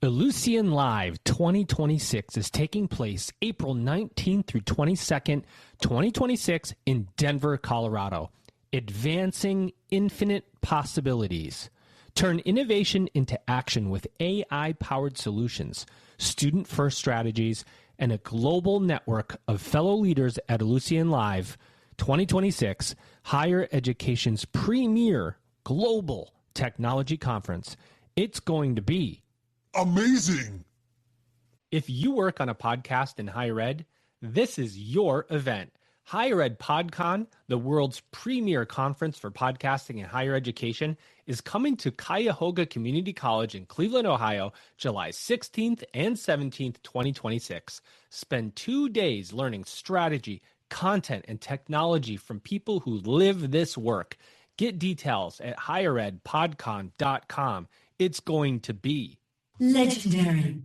Ellucian Live 2026 is taking place April 19th through 22nd, 2026 in Denver, Colorado. Advancing infinite possibilities. Turn innovation into action with AI-powered solutions, student-first strategies, and a global network of fellow leaders at Ellucian Live 2026, higher education's premier global technology conference. It's going to be amazing. If you work on a podcast in higher ed, this is your event. Higher Ed PodCon, the world's premier conference for podcasting in higher education, is coming to Cuyahoga Community College in Cleveland, Ohio, July 16th and 17th, 2026. Spend 2 days learning strategy, content, and technology from people who live this work. Get details at higheredpodcon.com. It's going to be legendary.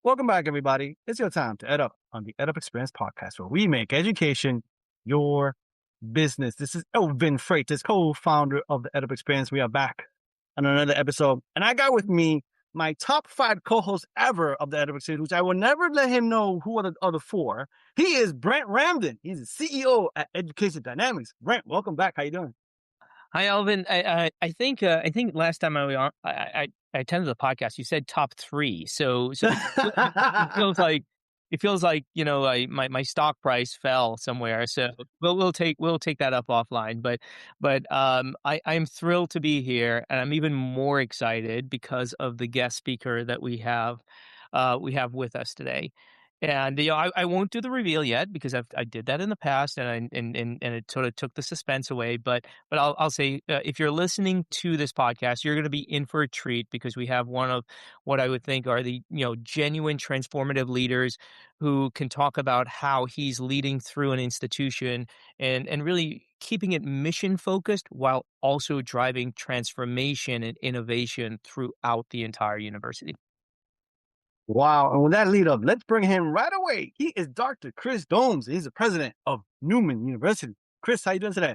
Welcome back, everybody. It's your time to EdUp on the EdUp Experience podcast, where we make education your business. This is Elvin Freitas, co-founder of the EdUp Experience. We are back on another episode, and I got with me my top 5 co-hosts ever of the EdUp Experience, which I will never let him know who are the other 4. He is Brent Ramden. He's the CEO at Education Dynamics. Brent, welcome back. How you doing? Hi, Elvin. I think last time I attended the podcast, you said top 3. So it feels like my stock price fell somewhere. So we'll take that up offline. But I'm thrilled to be here, and I'm even more excited because of the guest speaker that we have with us today. And I won't do the reveal yet because I did that in the past, and it sort of took the suspense away. But I'll say if you're listening to this podcast, you're going to be in for a treat because we have one of what I would think are the genuine transformative leaders who can talk about how he's leading through an institution and really keeping it mission focused while also driving transformation and innovation throughout the entire university. Wow. And with that lead up, let's bring him right away. He is Dr. Chris Domes. He's the president of Newman University. Chris, how you doing today?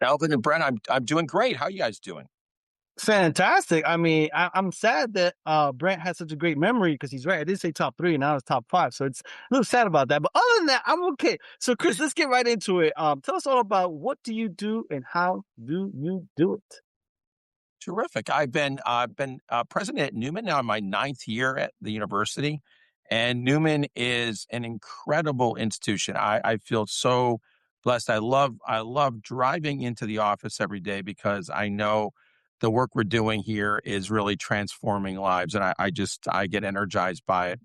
Elvin and Brent, I'm doing great. How are you guys doing? Fantastic. I mean, I'm sad that Brent has such a great memory because he's right. I did say top 3, and now it's top 5. So it's a little sad about that. But other than that, I'm okay. So Chris, let's get right into it. Tell us all about what do you do and how do you do it? Terrific. I've been president at Newman now in my 9th year at the university, and Newman is an incredible institution. I feel so blessed. I love driving into the office every day because I know the work we're doing here is really transforming lives, and I get energized by it.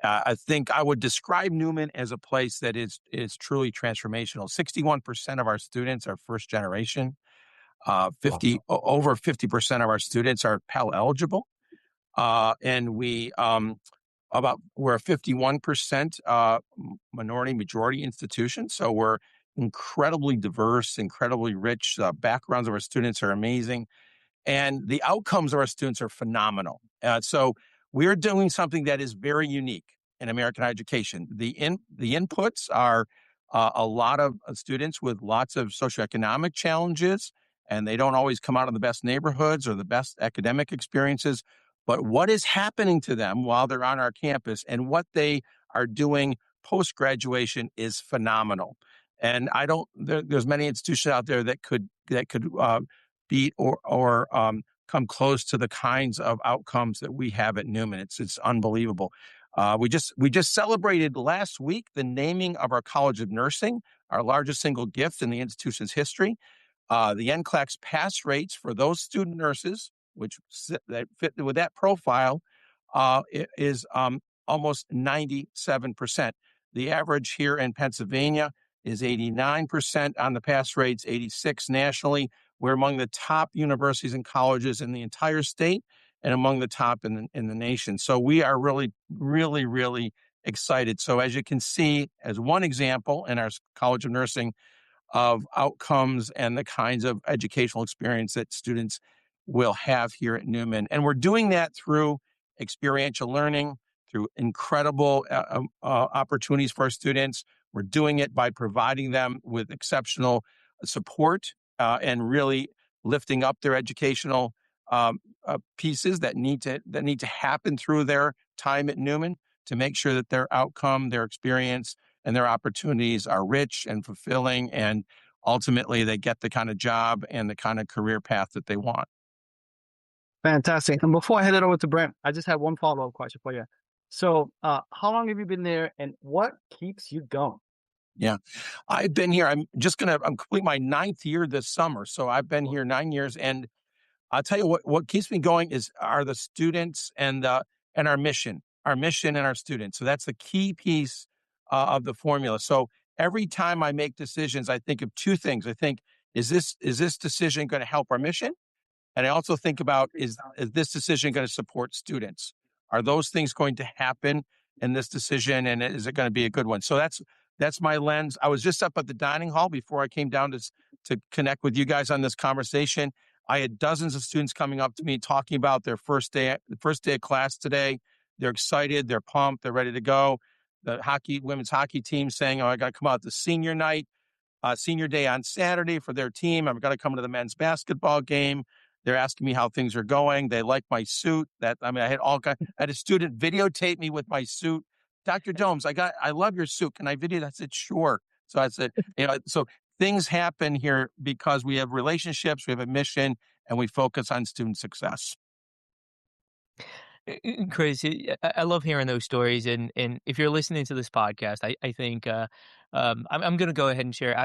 I think I would describe Newman as a place that is truly transformational. 61% of our students are first generation. Over 50% of our students are Pell eligible, and we're a 51% minority majority institution. So we're incredibly diverse, incredibly rich. The backgrounds of our students are amazing, and the outcomes of our students are phenomenal. So we're doing something that is very unique in American education. The inputs are a lot of students with lots of socioeconomic challenges, and they don't always come out of the best neighborhoods or the best academic experiences. But what is happening to them while they're on our campus and what they are doing post-graduation is phenomenal. And there's many institutions out there that could beat or come close to the kinds of outcomes that we have at Newman. It's unbelievable. We just celebrated last week the naming of our College of Nursing, our largest single gift in the institution's history. The NCLEX pass rates for those student nurses, that fit with that profile, is almost 97%. The average here in Pennsylvania is 89% on the pass rates, 86 nationally. We're among the top universities and colleges in the entire state and among the top in the nation. So we are really, really, really excited. So as you can see, as one example in our College of Nursing, of outcomes and the kinds of educational experience that students will have here at Newman. And we're doing that through experiential learning, through incredible opportunities for our students. We're doing it by providing them with exceptional support and really lifting up their educational pieces that need to happen through their time at Newman to make sure that their outcome, their experience, and their opportunities are rich and fulfilling, and ultimately they get the kind of job and the kind of career path that they want. Fantastic. And before I head it over to Brent, I just have one follow-up question for you. So, how long have you been there, and what keeps you going? Yeah, I've been here. I'm complete my 9th year this summer. So I've been here 9 years, and I'll tell you what keeps me going are the students and our mission and our students. So that's the key piece of the formula. So every time I make decisions, I think of two things. I think, is this decision going to help our mission? And I also think about, is this decision going to support students? Are those things going to happen in this decision, and is it going to be a good one? So that's my lens. I was just up at the dining hall before I came down to connect with you guys on this conversation. I had dozens of students coming up to me talking about their first day of class today. They're excited, they're pumped, they're ready to go. The women's hockey team saying, "Oh, I got to come out to senior night, senior day on Saturday for their team. I've got to come to the men's basketball game." They're asking me how things are going. They like my suit. I had a student videotape me with my suit. "Dr. Domes, I love your suit. Can I video that?" I said, "Sure." So I said, so things happen here because we have relationships, we have a mission, and we focus on student success. Chris, I love hearing those stories, and if you're listening to this podcast, I think I'm going to go ahead and share.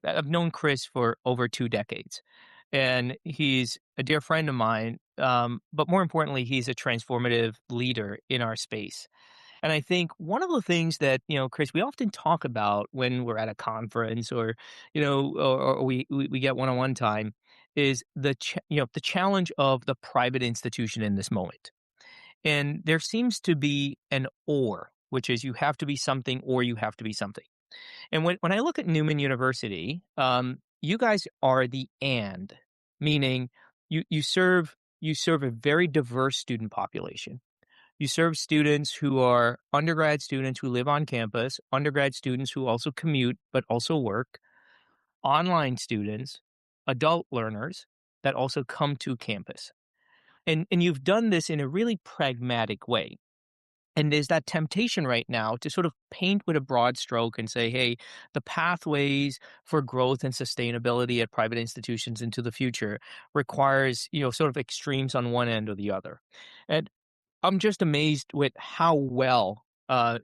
I've known Chris for over 2 decades, and he's a dear friend of mine. But more importantly, he's a transformative leader in our space. And I think one of the things that, Chris, we often talk about when we're at a conference or, or we get one-on-one time is the challenge of the private institution in this moment. And there seems to be an or, which is you have to be something or you have to be something. And when I look at Newman University, you guys are the and, meaning you serve a very diverse student population. You serve students who are undergrad students who live on campus, undergrad students who also commute but also work, online students, adult learners that also come to campus. And you've done this in a really pragmatic way. And there's that temptation right now to sort of paint with a broad stroke and say, hey, the pathways for growth and sustainability at private institutions into the future requires, sort of extremes on one end or the other. And I'm just amazed with how well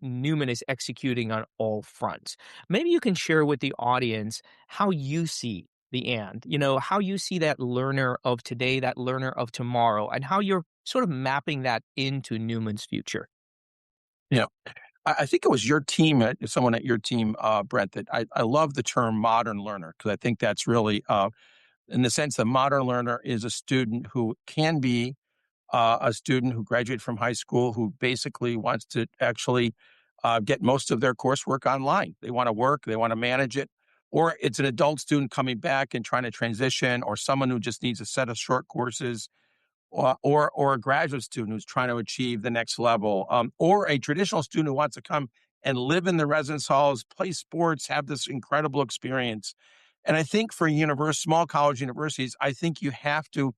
Newman is executing on all fronts. Maybe you can share with the audience how you see the and, how you see that learner of today, that learner of tomorrow, and how you're sort of mapping that into Newman's future. I think it was your team, someone at your team, Brent, that I love the term modern learner, because I think that's really, in the sense that modern learner is a student who can be a student who graduated from high school who basically wants to actually get most of their coursework online. They want to work, they want to manage it, or it's an adult student coming back and trying to transition, or someone who just needs a set of short courses, or a graduate student who's trying to achieve the next level, or a traditional student who wants to come and live in the residence halls, play sports, have this incredible experience. And I think for small college universities, I think you have to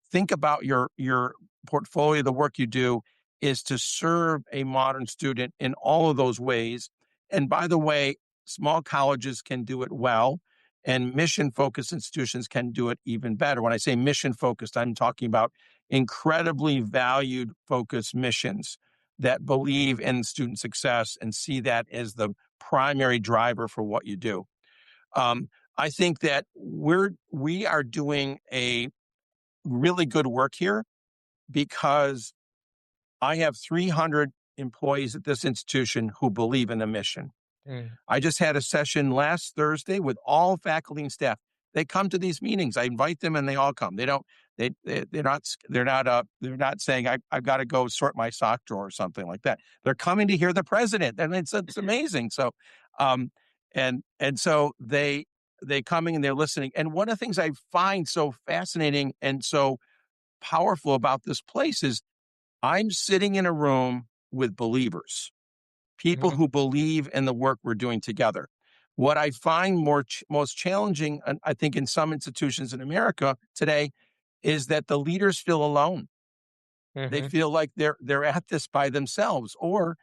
think about your portfolio. The work you do is to serve a modern student in all of those ways. And by the way, small colleges can do it well, and mission-focused institutions can do it even better. When I say mission-focused, I'm talking about incredibly valued-focused missions that believe in student success and see that as the primary driver for what you do. I think that we are doing a really good work here because I have 300 employees at this institution who believe in the mission. I just had a session last Thursday with all faculty and staff. They come to these meetings. I invite them, and they all come. They're not saying I've got to go sort my sock drawer or something like that. They're coming to hear the president, and it's amazing. So, and so they coming and they're listening. And one of the things I find so fascinating and so powerful about this place is I'm sitting in a room with believers. People who believe in the work we're doing together. What I find most challenging, I think, in some institutions in America today, is that the leaders feel alone. They Mm-hmm. feel like they're at this by themselves, or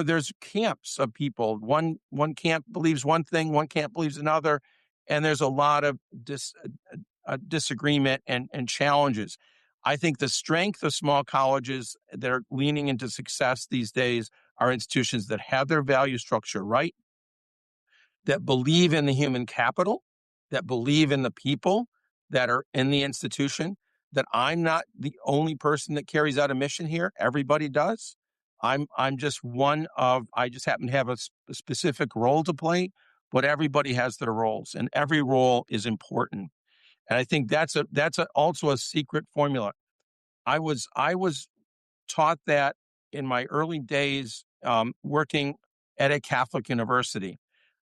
there's camps of people. One camp believes one thing, one camp believes another, and there's a lot of disagreement and challenges. I think the strength of small colleges that are leaning into success these days are institutions that have their value structure right, that believe in the human capital, that believe in the people that are in the institution, that I'm not the only person that carries out a mission here. Everybody does. I'm just I just happen to have a specific role to play, but everybody has their roles and every role is important. And I think that's also a secret formula. I was taught that in my early days working at a Catholic university.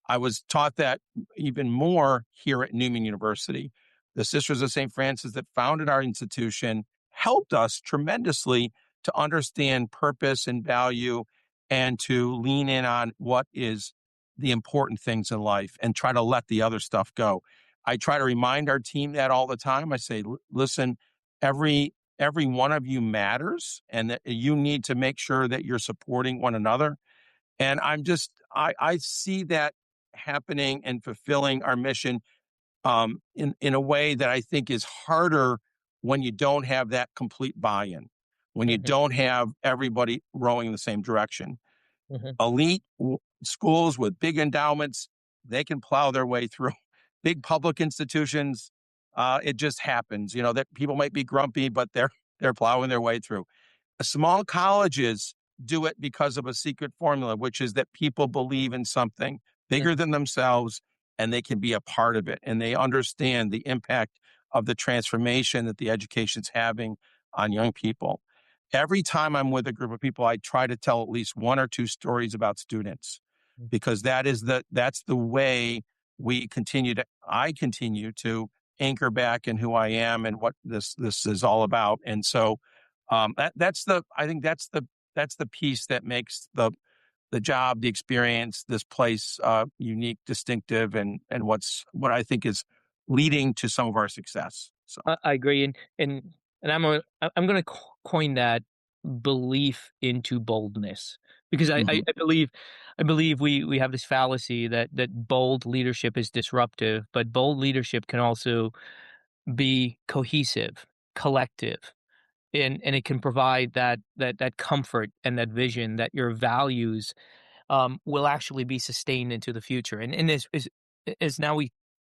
I was taught that even more here at Newman University. The Sisters of St. Francis that founded our institution helped us tremendously to understand purpose and value and to lean in on what is the important things in life and try to let the other stuff go. I try to remind our team that all the time. I say, listen, every one of you matters and that you need to make sure that you're supporting one another. And I see that happening and fulfilling our mission in a way that I think is harder when you don't have that complete buy-in, when you Mm-hmm. don't have everybody rowing in the same direction. Mm-hmm. Elite schools with big endowments, they can plow their way through. Big public institutions, it just happens. That people might be grumpy, but they're plowing their way through. Small colleges do it because of a secret formula, which is that people believe in something bigger than themselves and they can be a part of it. And they understand the impact of the transformation that the education's having on young people. Every time I'm with a group of people, I try to tell at least one or two stories about students, because that's the way I continue to anchor back in who I am and what this is all about. And so I think that's the piece that makes the job, the experience, this place unique, distinctive, and what I think is leading to some of our success. So I agree, and I'm going to coin that belief into boldness, because mhm. I believe we have this fallacy that bold leadership is disruptive, but bold leadership can also be cohesive, collective, and it can provide that comfort and that vision that your values will actually be sustained into the future. And as now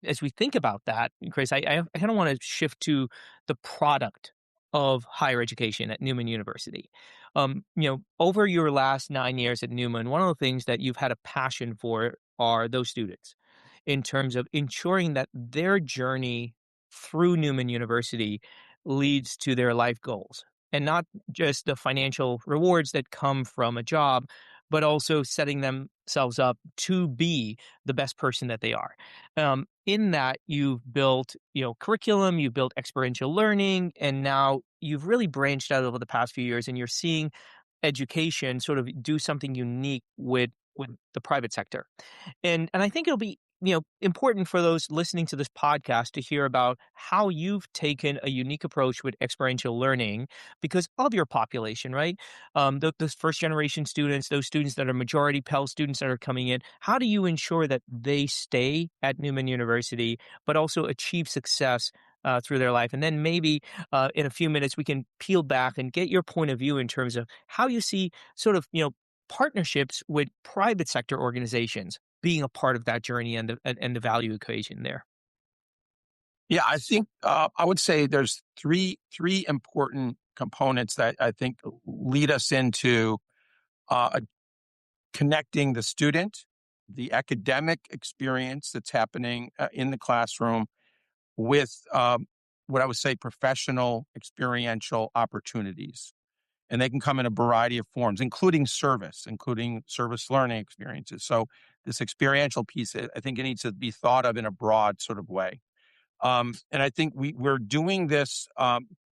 as we think about that, Chris, I kind of want to shift to the product of higher education at Newman University. Over your last 9 years at Newman, one of the things that you've had a passion for are those students, in terms of ensuring that their journey through Newman University leads to their life goals, and not just the financial rewards that come from a job, but also setting themselves up to be the best person that they are. In that, you've built, curriculum, you've built experiential learning, and now you've really branched out over the past few years, and you're seeing education sort of do something unique with the private sector. And I think it'll be important for those listening to this podcast to hear about how you've taken a unique approach with experiential learning because of your population, right? Those first generation students, those students that are majority Pell students that are coming in. How do you ensure that they stay at Newman University but also achieve success through their life? And then maybe in a few minutes we can peel back and get your point of view in terms of how you see sort of partnerships with private sector organizations being a part of that journey and the value equation there. Yeah, I think I would say there's three important components that I think lead us into connecting the student, the academic experience that's happening in the classroom, with what I would say professional experiential opportunities. And they can come in a variety of forms, including service learning experiences. So this experiential piece, I think it needs to be thought of in a broad sort of way. And I think we're doing this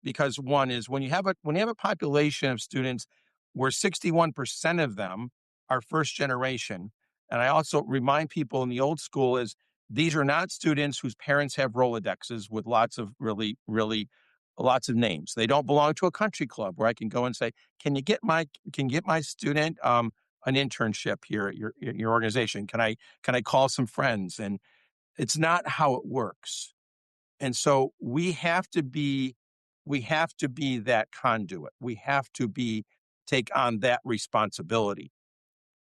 because one is when you have a population of students where 61% of them are first generation. And I also remind people in the old school is these are not students whose parents have Rolodexes with lots of really, really lots of names. They don't belong to a country club where I can go and say, can you get my student an internship here at your organization? Can I call some friends? And it's not how it works. And so we have to be that conduit. We have to take on that responsibility.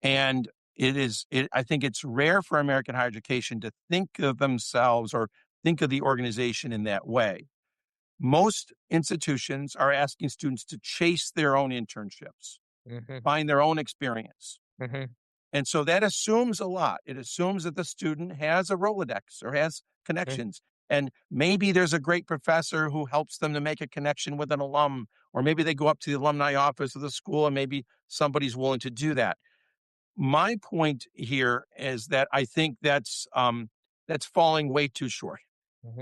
And I think it's rare for American higher education to think of themselves or think of the organization in that way. Most institutions are asking students to chase their own internships, find their own experience. And so that assumes a lot. It assumes that the student has a Rolodex or has connections. And maybe there's a great professor who helps them to make a connection with an alum, or maybe they go up to the alumni office of the school and maybe somebody's willing to do that. My point here is that I think that's falling way too short.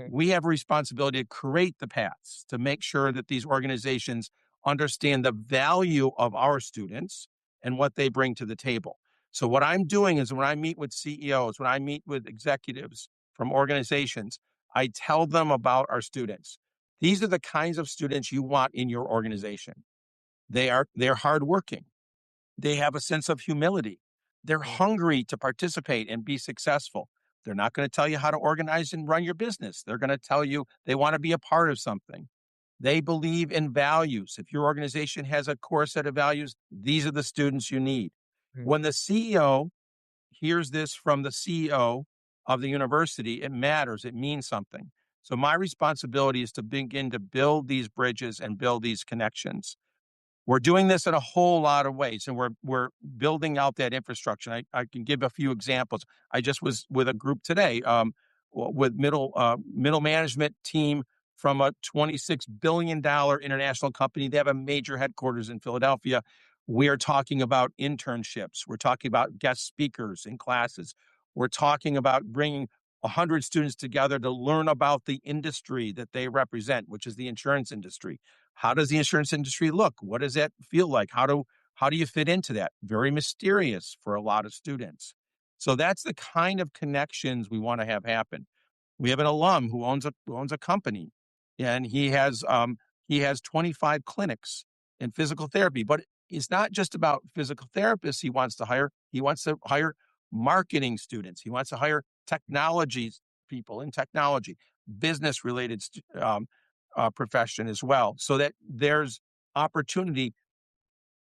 We have a responsibility to create the paths to make sure that these organizations understand the value of our students and what they bring to the table. So what I'm doing is when I meet with CEOs, when I meet with executives from organizations, I tell them about our students. These are the kinds of students you want in your organization. They're hardworking. They have a sense of humility. They're hungry to participate and be successful. They're not going to tell you how to organize and run your business. They're going to tell you they want to be a part of something. They believe in values. If your organization has a core set of values, these are the students you need. When the CEO hears this from the CEO of the university, it matters. It means something. So my responsibility is to begin to build these bridges and build these connections. We're doing this in a whole lot of ways, and we're building out that infrastructure. I can give a few examples. I just was with a group today with middle management team from a $26 billion international company. They have a major headquarters in Philadelphia. We are talking about internships. We're talking about guest speakers in classes. We're talking about bringing 100 students together to learn about the industry that they represent, which is the insurance industry. How does the insurance industry look? What does that feel like? How do you fit into that? Very mysterious for a lot of students. So that's the kind of connections we want to have happen. We have an alum who owns a company, and he has 25 clinics in physical therapy. But it's not just about physical therapists he wants to hire. He wants to hire marketing students. He wants to hire technology people in technology, business related profession as well, so that there's opportunity.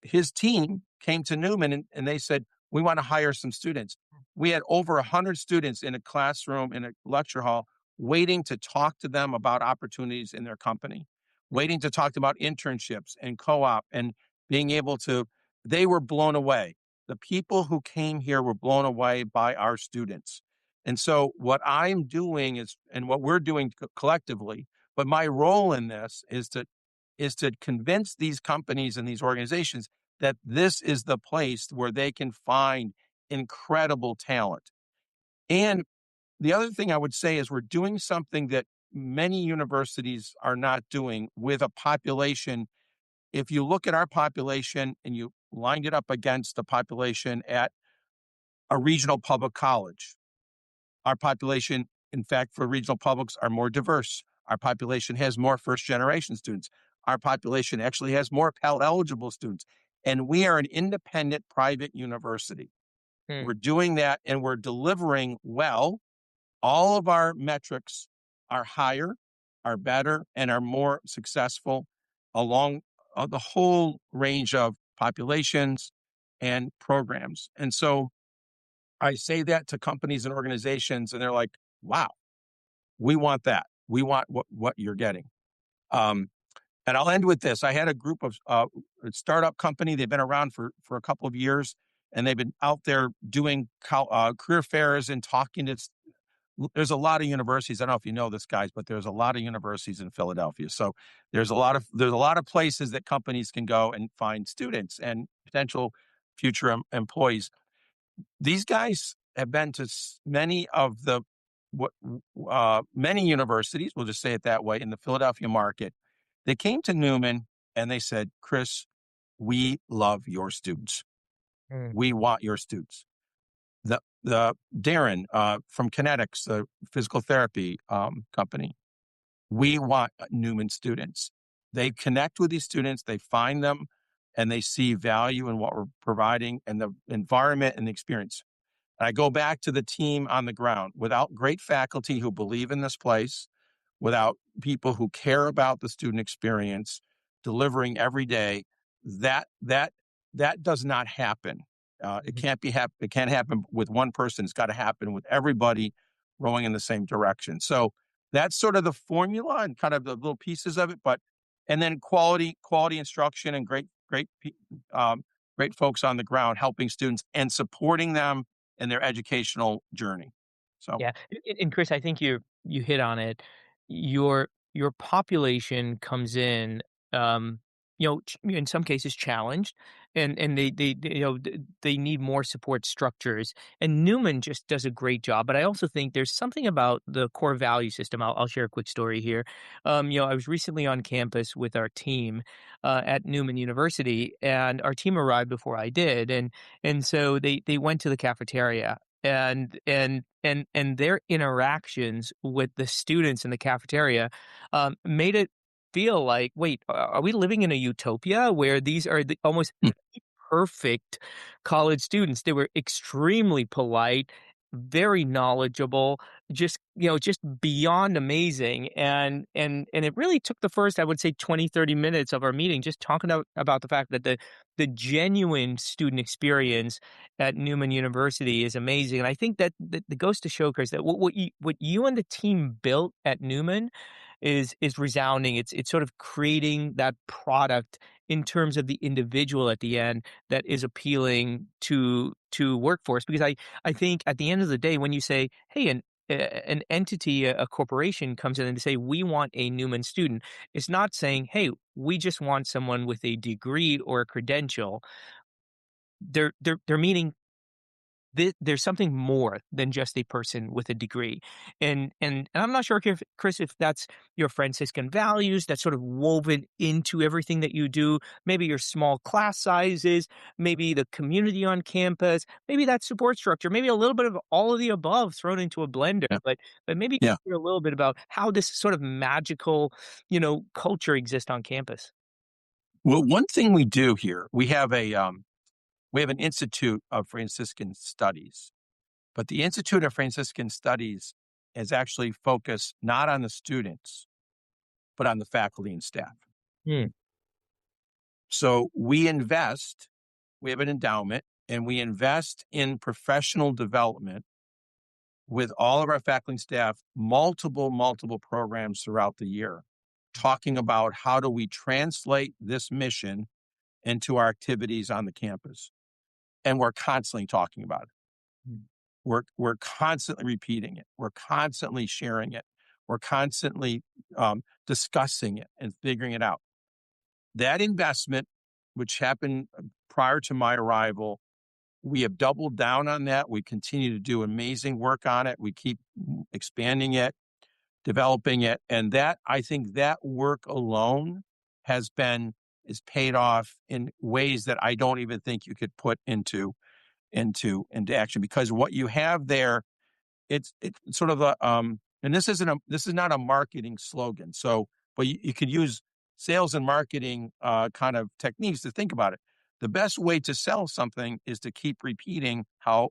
His team came to Newman and they said, we want to hire some students. We had over 100 students in a classroom, in a lecture hall, waiting to talk to them about opportunities in their company, waiting to talk about internships and co-op and being able to, they were blown away. The people who came here were blown away by our students. And so what I'm doing is, and what we're doing collectively, but my role in this is to convince these companies and these organizations that this is the place where they can find incredible talent. And the other thing I would say is we're doing something that many universities are not doing with a population. If you look at our population and you lined it up against the population at a regional public college, our population, in fact, for regional publics are more diverse. Our population has more first-generation students. Our population actually has more Pell-eligible students. And we are an independent private university. We're doing that, and we're delivering well. All of our metrics are higher, are better, and are more successful along the whole range of populations and programs. And so I say that to companies and organizations, and they're like, wow, we want that. We want what you're getting. And I'll end with this. I had a group of a startup company. They've been around for a couple of years, and they've been out there doing career fairs and talking to. There's a lot of universities. I don't know if you know this, guys, but there's a lot of universities in Philadelphia. So there's a lot of places that companies can go and find students and potential future employees. These guys have been to many of the many universities. We'll just say it that way in the Philadelphia market. They came to Newman and they said, Chris, we love your students. We want your students. The Darren from Kinetics, the physical therapy company, We want Newman students. They connect with these students, they find them, and they see value in what we're providing and the environment and the experience. And I go back to the team on the ground. Without great faculty who believe in this place, without people who care about the student experience, delivering every day, that does not happen. It can't happen with one person. It's got to happen with everybody rowing in the same direction. So that's sort of the formula and kind of the little pieces of it. And then quality instruction and great folks on the ground helping students and supporting them in their educational journey. So Yeah, and Chris, I think you hit on it. Your population comes in, in some cases challenged, and they they need more support structures. And Newman just does a great job. But I also think there's something about the core value system. I'll share a quick story here. I was recently on campus with our team at Newman University, and our team arrived before I did, and so they went to the cafeteria and their interactions with the students in the cafeteria made it feel like, wait, are we living in a utopia where these are almost perfect college students? They were extremely polite, very knowledgeable, just beyond amazing. And it really took the first, I would say, 20-30 minutes of our meeting just talking about the fact that the genuine student experience at Newman University is amazing. And I think that goes to show, Chris, that what you and the team built at Newman is resounding. It's sort of creating that product in terms of the individual at the end that is appealing to workforce. Because I think at the end of the day, when you say, hey, an entity, a corporation comes in and they say, we want a Newman student, it's not saying, hey, we just want someone with a degree or a credential. They're meaning there's something more than just a person with a degree. And I'm not sure, Chris, if that's your Franciscan values that's sort of woven into everything that you do, maybe your small class sizes, maybe the community on campus, maybe that support structure, maybe a little bit of all of the above thrown into a blender. Yeah. But maybe Yeah. hear a little bit about how this sort of magical, culture exists on campus. Well, one thing we do here, we have an Institute of Franciscan Studies, but the Institute of Franciscan Studies is actually focused not on the students, but on the faculty and staff. So we have an endowment, and we invest in professional development with all of our faculty and staff, multiple programs throughout the year, talking about how do we translate this mission into our activities on the campus. And we're constantly talking about it. We're constantly repeating it. We're constantly sharing it. We're constantly discussing it and figuring it out. That investment, which happened prior to my arrival, we have doubled down on that. We continue to do amazing work on it. We keep expanding it, developing it. And I think that work alone is paid off in ways that I don't even think you could put into action, because what you have there, it's sort of and this is not a marketing slogan. So, but you could use sales and marketing kind of techniques to think about it. The best way to sell something is to keep repeating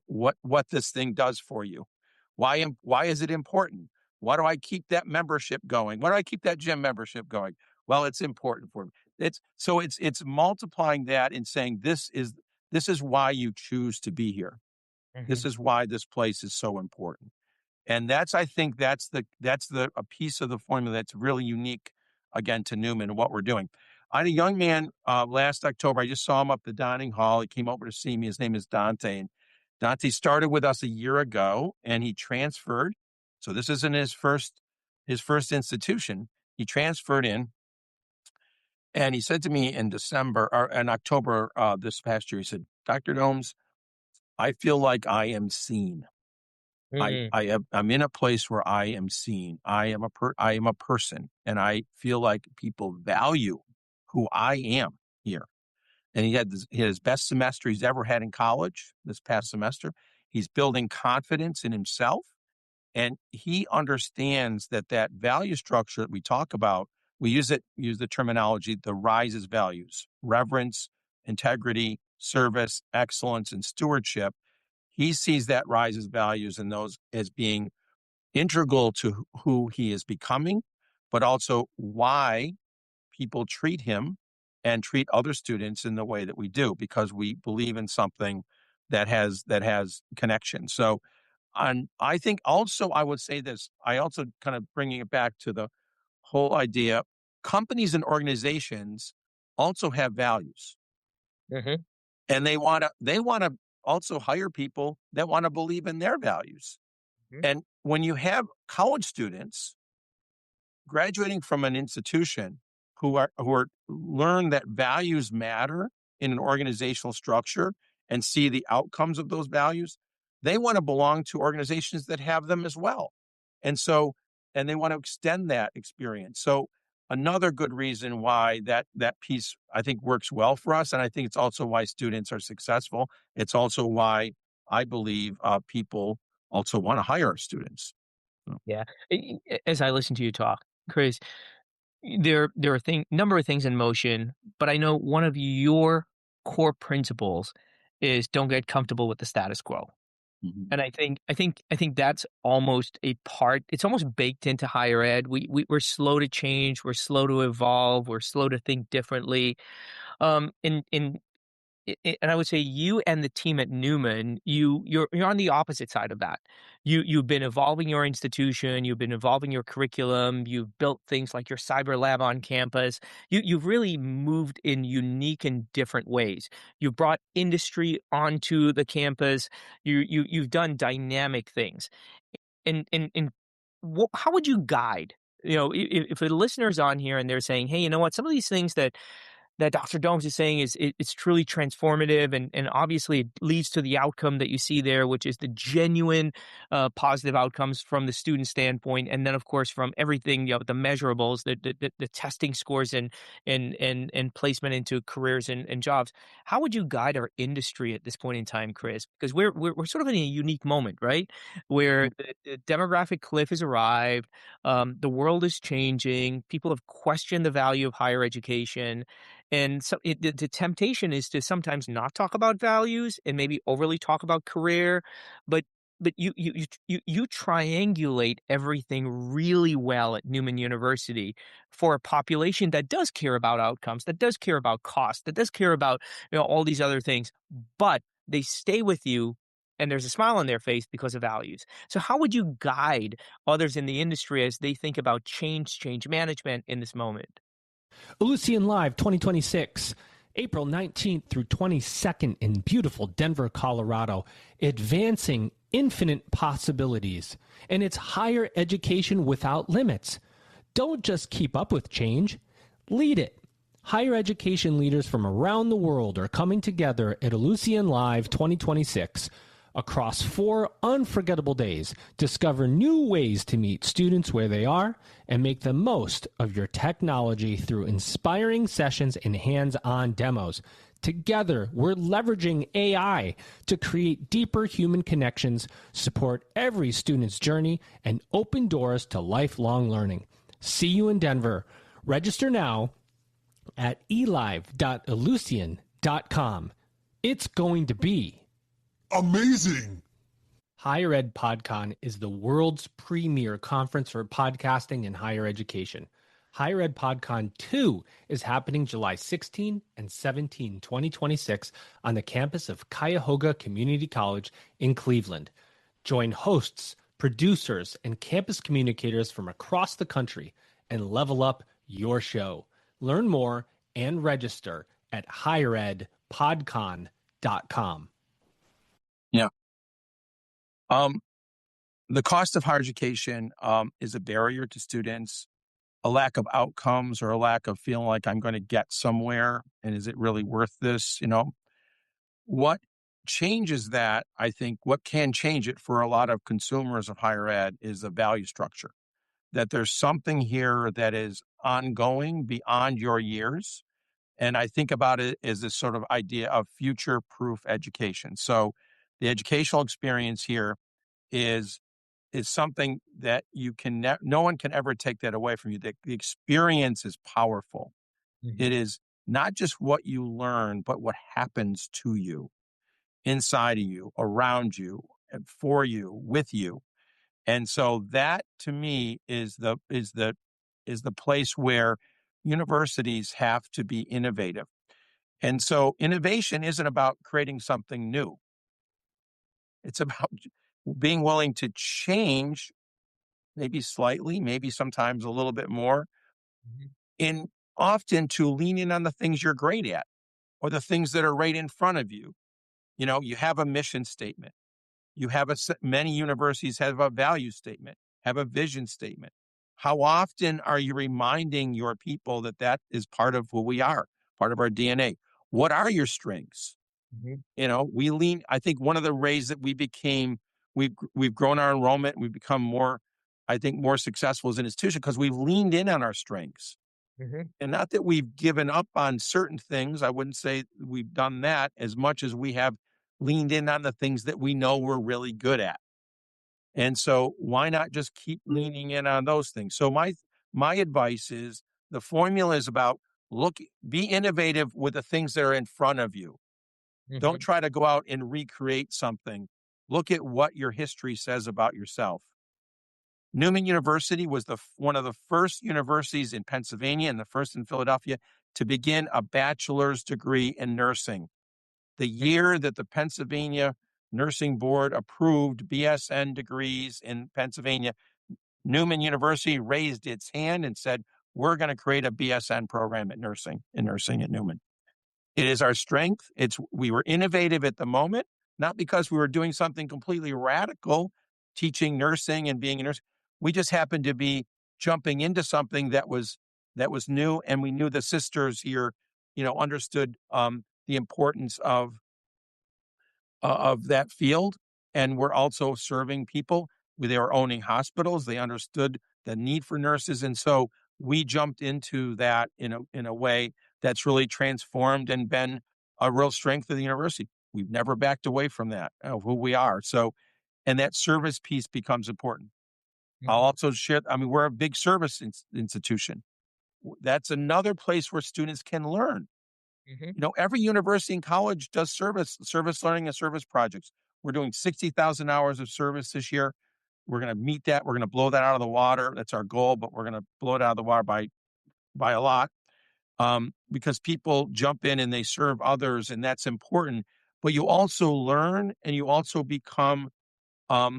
what this thing does for you. Why is it important? Why do I keep that membership going? Why do I keep that gym membership going? Well, it's important for me. It's multiplying that and saying this is why you choose to be here. Mm-hmm. This is why this place is so important. And I think that's a piece of the formula that's really unique, again, to Newman and what we're doing. I had a young man last October. I just saw him up the dining hall. He came over to see me. His name is Dante. And Dante started with us a year ago, and he transferred. So this isn't his first institution. He transferred in. And he said to me in October this past year, he said, Dr. Domes, I feel like I am seen. I'm in a place where I am seen. I am a person, and I feel like people value who I am here. And he had his best semester he's ever had in college this past semester. He's building confidence in himself, And he understands that value structure that we talk about, we use the terminology, the RISES values: reverence, integrity, service, excellence, and stewardship. He sees that RISES values and those as being integral to who he is becoming, but also why people treat him and treat other students in the way that we do, because we believe in something that has connection. So, I think also I would say this. I also kind of bringing it back to the whole idea. Companies and organizations also have values, Mm-hmm. and they want to also hire people that want to believe in their values. Mhm. And when you have college students graduating from an institution who are learn that values matter in an organizational structure and see the outcomes of those values, they want to belong to organizations that have them as well. And so, and they want to extend that experience. So another good reason why that piece, I think, works well for us. And I think it's also why students are successful. It's also why I believe people also want to hire students. Yeah. As I listen to you talk, Chris, there are number of things in motion, but I know one of your core principles is don't get comfortable with the status quo. Mhm. And I think that's almost a part. It's almost baked into higher ed. We're slow to change. We're slow to evolve. We're slow to think differently. In and I would say you and the team at Newman, you're on the opposite side of that. You've been evolving your institution, you've been evolving your curriculum, you've built things like your cyber lab on campus. You've really moved in unique and different ways. You've brought industry onto the campus. You've done dynamic things. And how would you guide? If a listener's on here and they're saying, "Hey, you know what? Some of these things that Dr. Domes is saying it's truly transformative, and obviously it leads to the outcome that you see there, which is the genuine positive outcomes from the student standpoint, and then of course from everything, the measurables, the testing scores and placement into careers and jobs. How would you guide our industry at this point in time, Chris? Because we're sort of in a unique moment, right, where the demographic cliff has arrived, the world is changing, people have questioned the value of higher education. And so the temptation is to sometimes not talk about values and maybe overly talk about career, but you triangulate everything really well at Newman University for a population that does care about outcomes, that does care about cost, that does care about all these other things, but they stay with you and there's a smile on their face because of values. So how would you guide others in the industry as they think about change management in this moment? Elysian Live 2026, April 19th through 22nd in beautiful Denver, Colorado, advancing infinite possibilities. And it's higher education without limits. Don't just keep up with change, lead it. Higher education leaders from around the world are coming together at Elysian Live 2026. Across 4 unforgettable days, discover new ways to meet students where they are and make the most of your technology through inspiring sessions and hands-on demos. Together, we're leveraging AI to create deeper human connections, support every student's journey, and open doors to lifelong learning. See you in Denver. Register now at elive.elucian.com. It's going to be amazing. Higher Ed PodCon is the world's premier conference for podcasting in higher education. Higher Ed PodCon 2 is happening July 16 and 17, 2026 on the campus of Cuyahoga Community College in Cleveland. Join hosts, producers, and campus communicators from across the country and level up your show. Learn more and register at higheredpodcon.com. Yeah. The cost of higher education is a barrier to students, a lack of outcomes or a lack of feeling like I'm going to get somewhere. And is it really worth this? What changes that, I think, what can change it for a lot of consumers of higher ed is the value structure, that there's something here that is ongoing beyond your years. And I think about it as this sort of idea of future-proof education. So the educational experience here is is something that you can no one can ever take that away from you. The experience is powerful. It is not just what you learn, but what happens to you, inside of you, around you, and for you, with you. And so that to me is the place where universities have to be innovative. And so innovation isn't about creating something new. It's about being willing to change, maybe slightly, maybe sometimes a little bit more, and often to lean in on the things you're great at or the things that are right in front of you. You know, you have a mission statement. You have many universities have a value statement, have a vision statement. How often are you reminding your people that that is part of who we are, part of our DNA? What are your strengths? You know, I think one of the ways that we've grown our enrollment, we've become more, I think, more successful as an institution because we've leaned in on our strengths. And not that we've given up on certain things. I wouldn't say we've done that as much as we have leaned in on the things that we know we're really good at. And so why not just keep leaning in on those things? So my advice is the formula is about be innovative with the things that are in front of you. Don't try to go out and recreate something. Look at what your history says about yourself. Newman University was one of the first universities in Pennsylvania and the first in Philadelphia to begin a bachelor's degree in nursing. The year that the Pennsylvania Nursing Board approved BSN degrees in Pennsylvania, Newman University raised its hand and said, we're going to create a BSN program in nursing at Newman. It is our strength. We were innovative at the moment, not because we were doing something completely radical, teaching nursing and being a nurse. We just happened to be jumping into something that was new, and we knew the sisters here, understood the importance of that field, and we're also serving people. They were owning hospitals. They understood the need for nurses, and so we jumped into that in a way that's really transformed and been a real strength of the university. We've never backed away from that, of who we are. So, and that service piece becomes important. I'll also share, we're a big service institution. That's another place where students can learn. Every university and college does service learning and service projects. We're doing 60,000 hours of service this year. We're going to meet that. We're going to blow that out of the water. That's our goal, but we're going to blow it out of the water by a lot. Because people jump in and they serve others, and that's important. But you also learn, and you also become,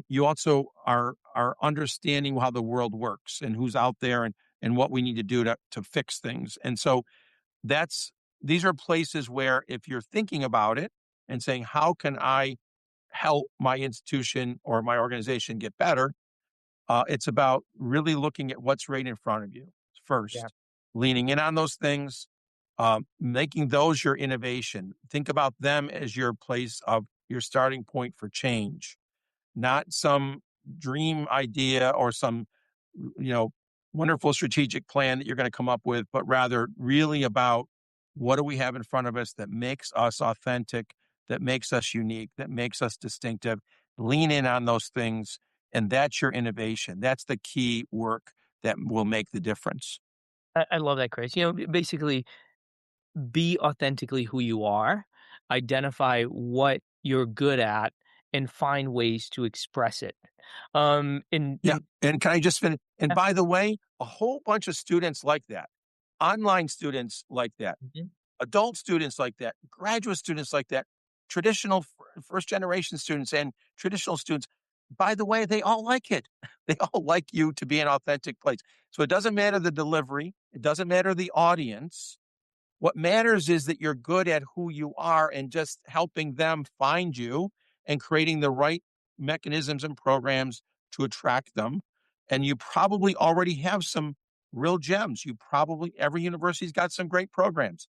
you also are understanding how the world works and who's out there and what we need to do to fix things. And so these are places where if you're thinking about it and saying, how can I help my institution or my organization get better? It's about really looking at what's right in front of you first, leaning in on those things, making those your innovation. Think about them as your place of your starting point for change, not some dream idea or some, wonderful strategic plan that you're going to come up with, but rather really about what do we have in front of us that makes us authentic, that makes us unique, that makes us distinctive. Lean in on those things, and that's your innovation. That's the key work that will make the difference. I love that, Chris. Basically, be authentically who you are, identify what you're good at, and find ways to express it. And can I just finish? And by the way, a whole bunch of students like that, online students like that, adult students like that, graduate students like that, traditional first generation students and traditional students. By the way, they all like it. They all like you to be an authentic place. So it doesn't matter the delivery. It doesn't matter the audience. What matters is that you're good at who you are and just helping them find you and creating the right mechanisms and programs to attract them. And you probably already have some real gems. Every university's got some great programs.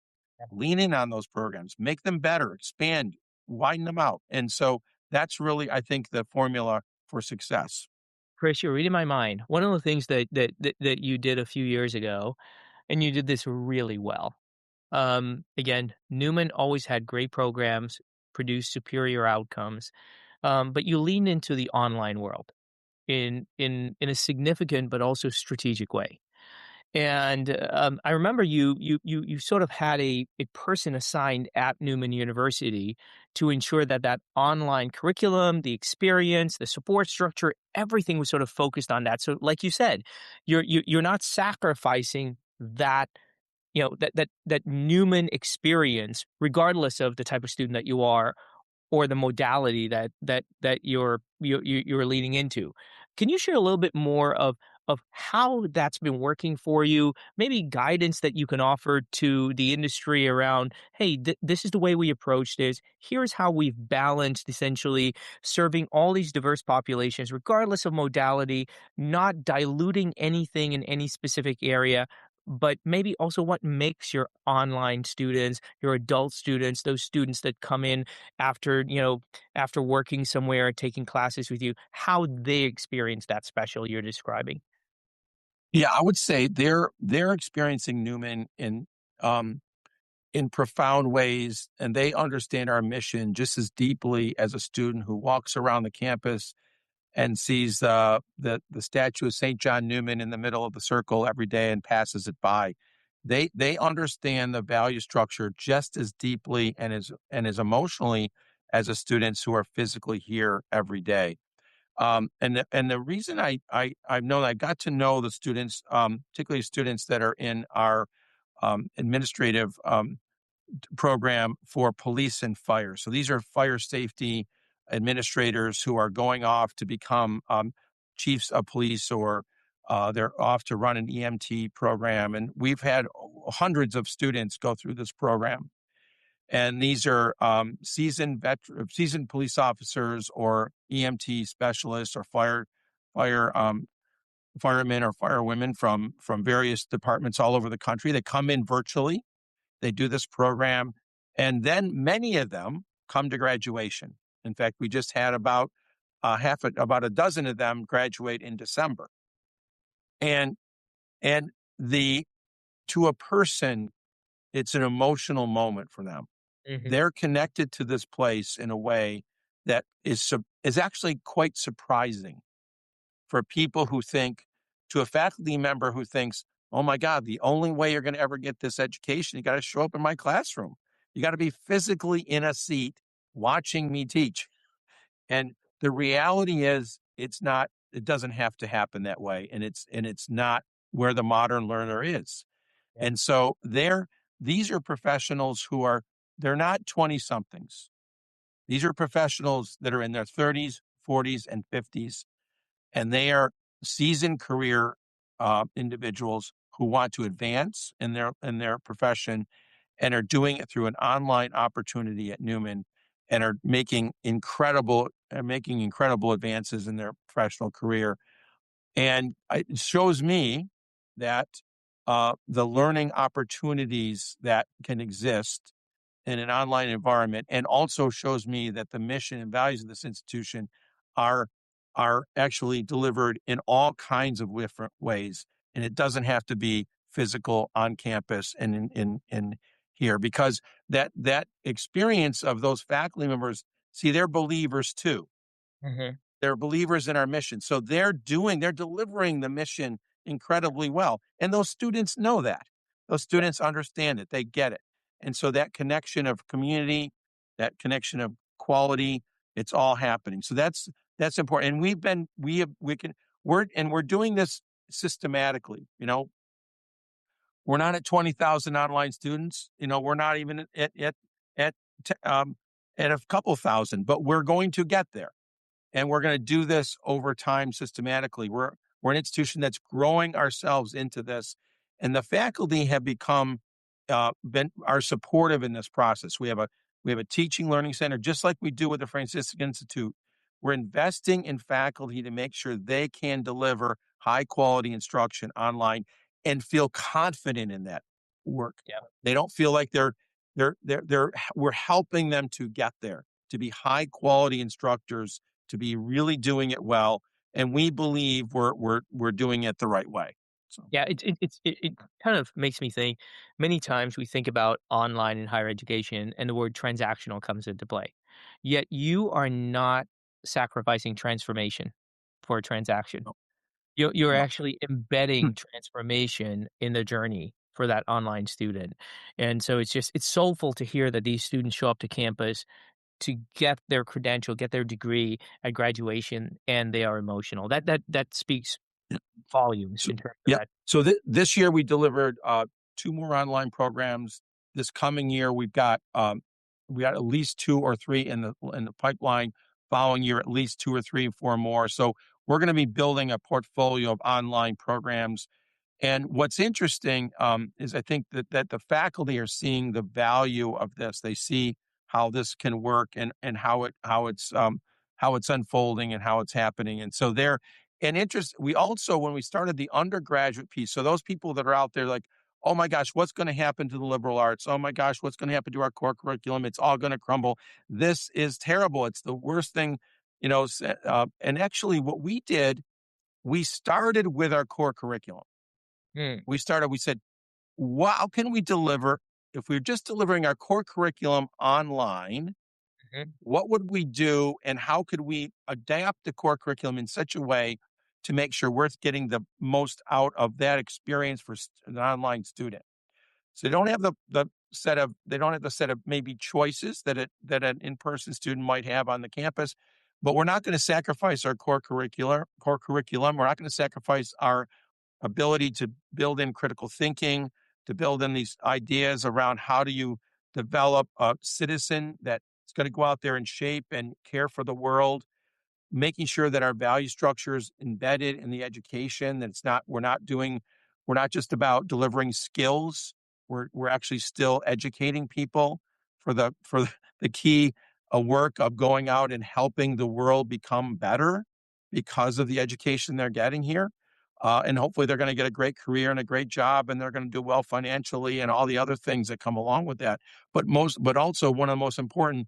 Lean in on those programs, make them better, expand, widen them out. And so that's really, I think, the formula for success. Chris, you're reading my mind. One of the things that you did a few years ago, and you did this really well. Again, Newman always had great programs, produced superior outcomes, but you leaned into the online world. in a significant but also strategic way. And I remember you sort of had a person assigned at Newman University to ensure that that online curriculum, the experience, the support structure, everything was sort of focused on that. So, like you said, you're not sacrificing that, that Newman experience, regardless of the type of student that you are or the modality that you're leading into. Can you share a little bit more of how that's been working for you? Maybe guidance that you can offer to the industry around, hey, this is the way we approach this. Here's how we've balanced essentially serving all these diverse populations, regardless of modality, not diluting anything in any specific area, but maybe also what makes your online students, your adult students, those students that come in after, after working somewhere, taking classes with you, how they experience that special you're describing. Yeah, I would say they're experiencing Newman in profound ways, and they understand our mission just as deeply as a student who walks around the campus and sees the statue of St. John Newman in the middle of the circle every day and passes it by. They understand the value structure just as deeply and as emotionally as the students who are physically here every day. And the reason I've known, I got to know the students, particularly students that are in our administrative program for police and fire. So these are fire safety administrators who are going off to become chiefs of police, or they're off to run an EMT program. And we've had hundreds of students go through this program. And these are seasoned police officers or EMT specialists or firemen or firewomen from various departments all over the country. They come in virtually. They do this program, and then many of them come to graduation. In fact, we just had about a dozen of them graduate in December. And the to a person, it's an emotional moment for them. Mhm. They're connected to this place in a way that is actually quite surprising for people who think, to a faculty member who thinks, oh my God, the only way you're going to ever get this education, you got to show up in my classroom. You got to be physically in a seat watching me teach. And the reality is it doesn't have to happen that way. And it's not where the modern learner is. Yeah. And so these are professionals they're not 20 somethings. These are professionals that are in their 30s, 40s, and 50s, and they are seasoned career individuals who want to advance in their profession and are doing it through an online opportunity at Newman, and are making incredible advances in their professional career. And it shows me that the learning opportunities that can exist in an online environment, and also shows me that the mission and values of this institution are actually delivered in all kinds of different ways. And it doesn't have to be physical on campus and in here, because that experience of those faculty members, see, they're believers too. Mhm. They're believers in our mission. So they're delivering the mission incredibly well. And those students know that. Those students understand it. They get it. And so that connection of community, that connection of quality, it's all happening. So that's important. And we're doing this systematically. We're not at 20,000 online students. We're not even at a couple thousand, but we're going to get there. And we're going to do this over time systematically. We're an institution that's growing ourselves into this, and the faculty have are supportive in this process. We have a teaching learning center, just like we do with the Franciscan Institute. We're investing in faculty to make sure they can deliver high quality instruction online and feel confident in that work. Yeah. They don't feel like we're helping them to get there, to be high quality instructors, to be really doing it well, and we believe we're doing it the right way. So Yeah, it kind of makes me think. Many times we think about online and higher education, and the word transactional comes into play. Yet you are not sacrificing transformation for a transaction. You're No. actually embedding transformation in the journey for that online student. And so it's soulful to hear that these students show up to campus to get their credential, get their degree at graduation, and they are emotional. That speaks volumes So, in terms of yeah. that. So this year we delivered 2 more online programs. This coming year we got at least 2 or 3 in the pipeline. Following year, at least 2 or 3, 4 more. So we're going to be building a portfolio of online programs. And what's interesting is I think that the faculty are seeing the value of this. They see how this can work and how it's unfolding and how it's happening. And so they're an interest. We also, when we started the undergraduate piece, so those people that are out there like, oh my gosh, what's going to happen to the liberal arts? Oh my gosh, what's going to happen to our core curriculum? It's all going to crumble. This is terrible. It's the worst thing, and actually what we did, we started with our core curriculum. Hmm. We said, how can we deliver, if we're just delivering our core curriculum online, Mhm. what would we do and how could we adapt the core curriculum in such a way to make sure we're getting the most out of that experience for an online student? So they don't have the set of maybe choices that an in-person student might have on the campus, but we're not going to sacrifice our core curriculum. We're not going to sacrifice our ability to build in critical thinking, to build in these ideas around how do you develop a citizen that's going to go out there and shape and care for the world, making sure that our value structure is embedded in the education, that we're not just about delivering skills. We're actually still educating people for the key work of going out and helping the world become better because of the education they're getting here. And hopefully they're going to get a great career and a great job, and they're going to do well financially and all the other things that come along with that. But also one of the most important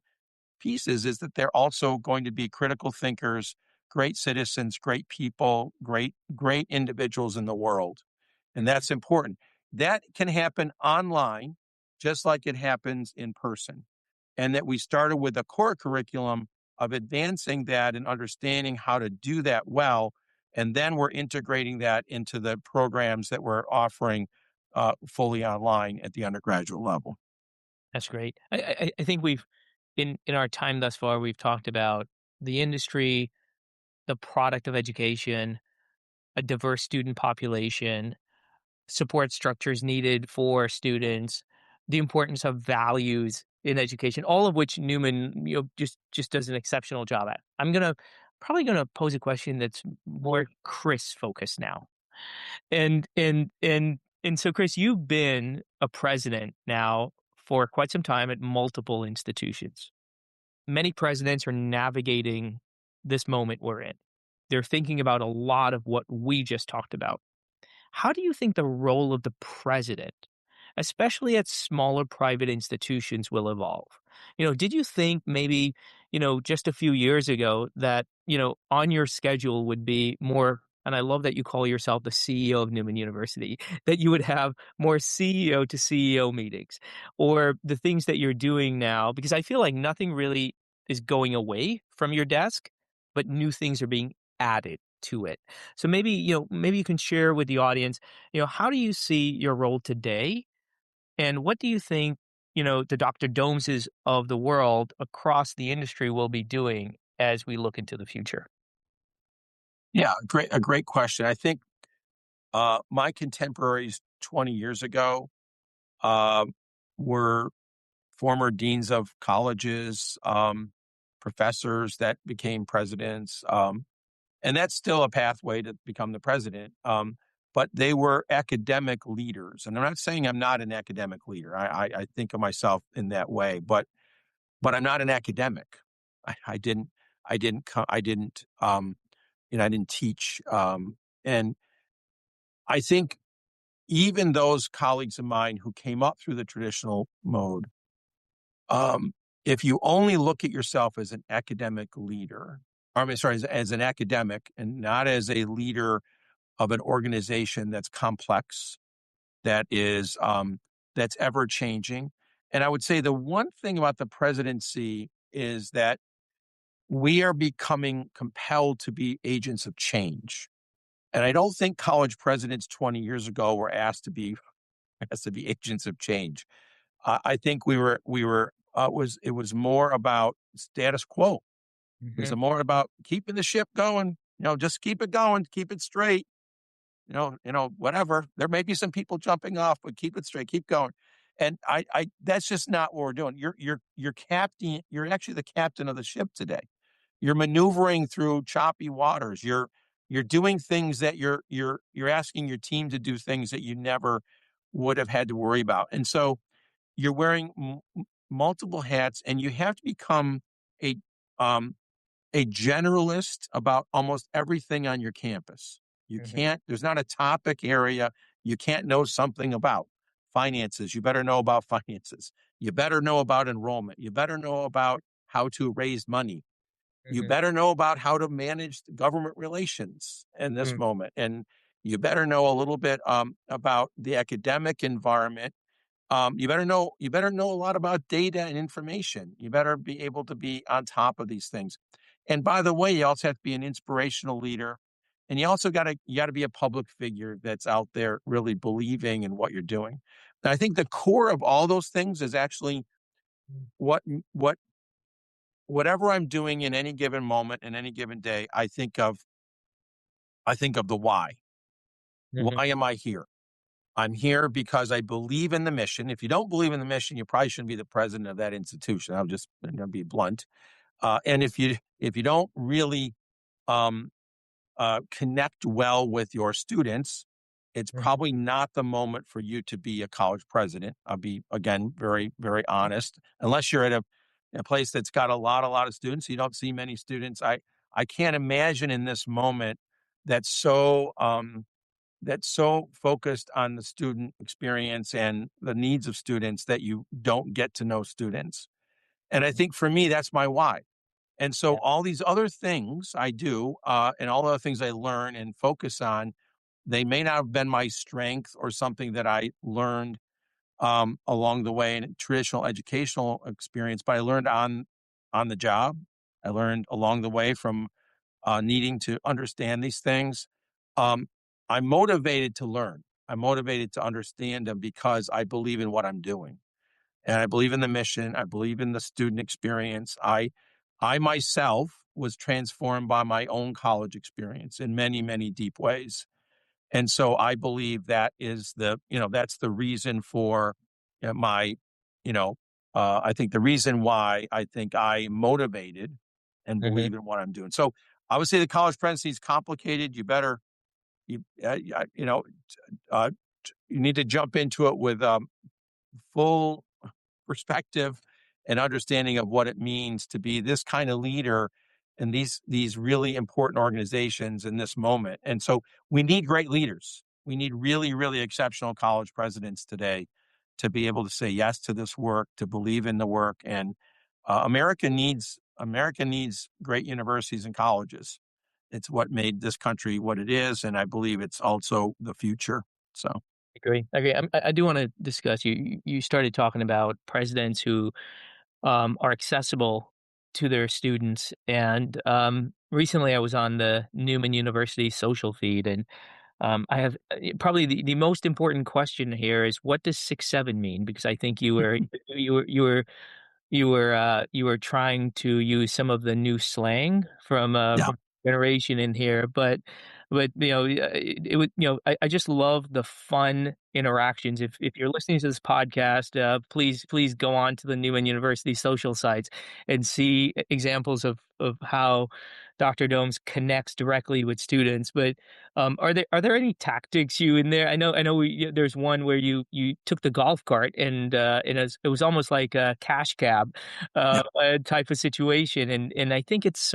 pieces is that they're also going to be critical thinkers, great citizens, great people, great individuals in the world. And that's important. That can happen online, just like it happens in person. And that we started with a core curriculum of advancing that and understanding how to do that well. And then we're integrating that into the programs that we're offering fully online at the undergraduate level. That's great. I think we've in our time thus far, we've talked about the industry, the product of education, a diverse student population, support structures needed for students, the importance of values in education, all of which Newman, just does an exceptional job at. I'm probably gonna pose a question that's more Chris focused now. And so Chris, you've been a president now for quite some time at multiple institutions. Many presidents are navigating this moment we're in. They're thinking about a lot of what we just talked about. How do you think the role of the president, especially at smaller private institutions, will evolve? Did you think maybe, just a few years ago that, on your schedule would be more, and I love that you call yourself the CEO of Newman University, that you would have more CEO to CEO meetings or the things that you're doing now? Because I feel like nothing really is going away from your desk, but new things are being added to it. So maybe you can share with the audience, how do you see your role today, and what do you think, the Dr. Domeses of the world across the industry will be doing as we look into the future? Yeah, a great question. I think my contemporaries 20 years ago uh, were former deans of colleges, professors that became presidents. And that's still a pathway to become the president. But they were academic leaders. And I'm not saying I'm not an academic leader. I think of myself in that way, but I'm not an academic. I didn't teach. And I think even those colleagues of mine who came up through the traditional mode, if you only look at yourself as an academic leader, as an academic and not as a leader of an organization that's complex, that's ever changing. And I would say the one thing about the presidency is that we are becoming compelled to be agents of change. And I don't think college presidents 20 years ago were asked to be agents of change. I think it was more about status quo. It was more about keeping the ship going, just keep it going, keep it straight, whatever. There may be some people jumping off, but keep it straight, keep going. And that's just not what we're doing. You're captain. You're actually the captain of the ship today. You're maneuvering through choppy waters. You're doing things that you're asking your team to do things that you never would have had to worry about. And so you're wearing multiple hats, and you have to become a generalist about almost everything on your campus. You can't. There's not a topic area you can't know something about. Finances, you better know about finances. You better know about enrollment. You better know about how to raise money. You better know about how to manage government relations in this moment. And you better know a little bit about the academic environment. You better know a lot about data and information. You better be able to be on top of these things. And by the way, you also have to be an inspirational leader. And you also got to be a public figure that's out there really believing in what you're doing. And I think the core of all those things is actually whatever I'm doing in any given moment, in any given day, I think of the why. Why am I here? I'm here because I believe in the mission. If you don't believe in the mission, you probably shouldn't be the president of that institution. I'll just be blunt. And if you don't really connect well with your students, it's probably not the moment for you to be a college president. I'll be, again, very, very honest. Unless you're at a place that's got a lot of students, you don't see many students. I can't imagine in this moment that's so focused on the student experience and the needs of students that you don't get to know students. And I think for me, that's my why. And so all these other things I do, and all the other things I learn and focus on, they may not have been my strength or something that I learned along the way in traditional educational experience, but I learned on the job. I learned along the way from needing to understand these things. I'm motivated to learn. I'm motivated to understand them because I believe in what I'm doing. And I believe in the mission. I believe in the student experience. I myself was transformed by my own college experience in many, many deep ways. And so I believe that is that's the reason for my, I think the reason why I think I'm motivated and believe in what I'm doing. So I would say the college presidency is complicated. You need to jump into it with full perspective and understanding of what it means to be this kind of leader in these really important organizations in this moment. And so we need great leaders. We need really, really exceptional college presidents today to be able to say yes to this work, to believe in the work. And America needs great universities and colleges. It's what made this country what it is, and I believe it's also the future. So. Agree. I do want to discuss. You started talking about presidents who are accessible to their students, and recently I was on the Newman University social feed, and I have probably the most important question here is, what does 6-7 mean? Because I think you were trying to use some of the new slang from generation in here, but it would I just love the fun interactions. If you're listening to this podcast, please go on to the Newman University social sites and see examples of how Dr. Domes connects directly with students. But are there any tactics you in there? I know there's one where you took the golf cart and it was almost like a cash cab type of situation, and I think it's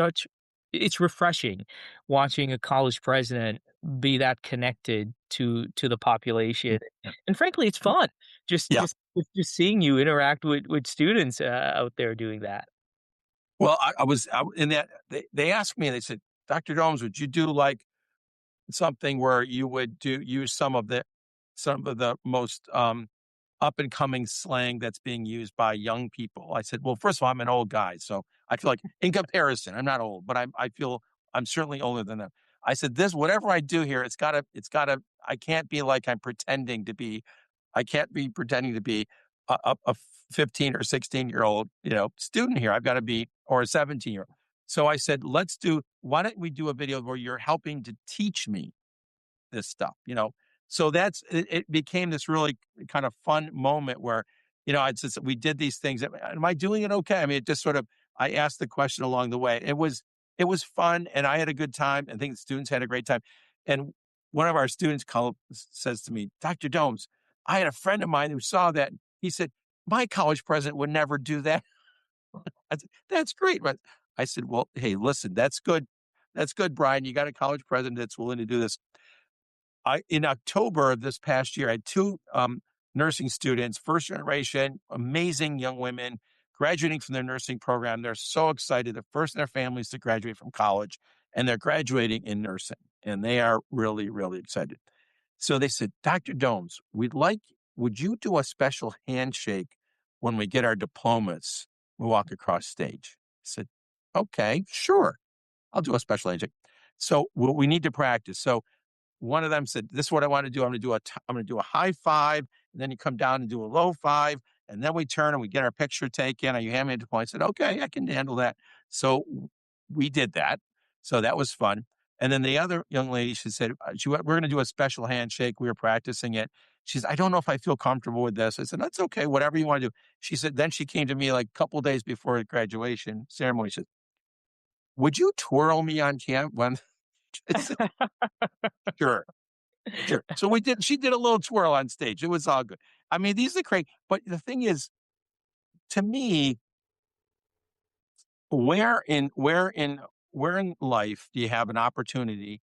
refreshing watching a college president be that connected to the population, and frankly, it's fun just seeing you interact with students out there doing that. Well, I was in that. They asked me. They said, "Dr. Domes, would you do like something where you would use some of the most up and coming slang that's being used by young people?" I said, "Well, first of all, I'm an old guy, so I feel like in comparison, I'm not old, but I feel I'm certainly older than them. I said, whatever I do here, I can't be like I can't be pretending to be a 15 or 16-year-old, student here. I've got to be, or a 17-year-old. So I said, why don't we do a video where you're helping to teach me this stuff, So it became this really kind of fun moment where, we did these things. Am I doing it okay? I mean, it just sort of, I asked the question along the way. It was fun, and I had a good time. I think the students had a great time. And one of our students says to me, Dr. Domes, I had a friend of mine who saw that. He said, my college president would never do that. I said, that's great. But I said, well, hey, listen, that's good. That's good, Brian. You got a college president that's willing to do this. In October of this past year, I had two nursing students, first generation, amazing young women, graduating from their nursing program. They're so excited. They're first in their families to graduate from college, and they're graduating in nursing, and they are really, really excited. So they said, Dr. Domes, would you do a special handshake when we get our diplomas? We walk across stage. I said, okay, sure. I'll do a special handshake. So we need to practice. So one of them said, this is what I want to do. I'm going to do a high five, and then you come down and do a low five, and then we turn and we get our picture taken. Are you hand me a diploma? I said, okay, I can handle that. So we did that. So that was fun. And then the other young lady, she said, we're going to do a special handshake. We were practicing it. She said, I don't know if I feel comfortable with this. I said, that's okay, whatever you want to do. She said, then she came to me like a couple of days before the graduation ceremony. She said, would you twirl me on camp when? I said, Sure. So she did a little twirl on stage. It was all good. I mean, these are great. But the thing is, to me, where in life do you have an opportunity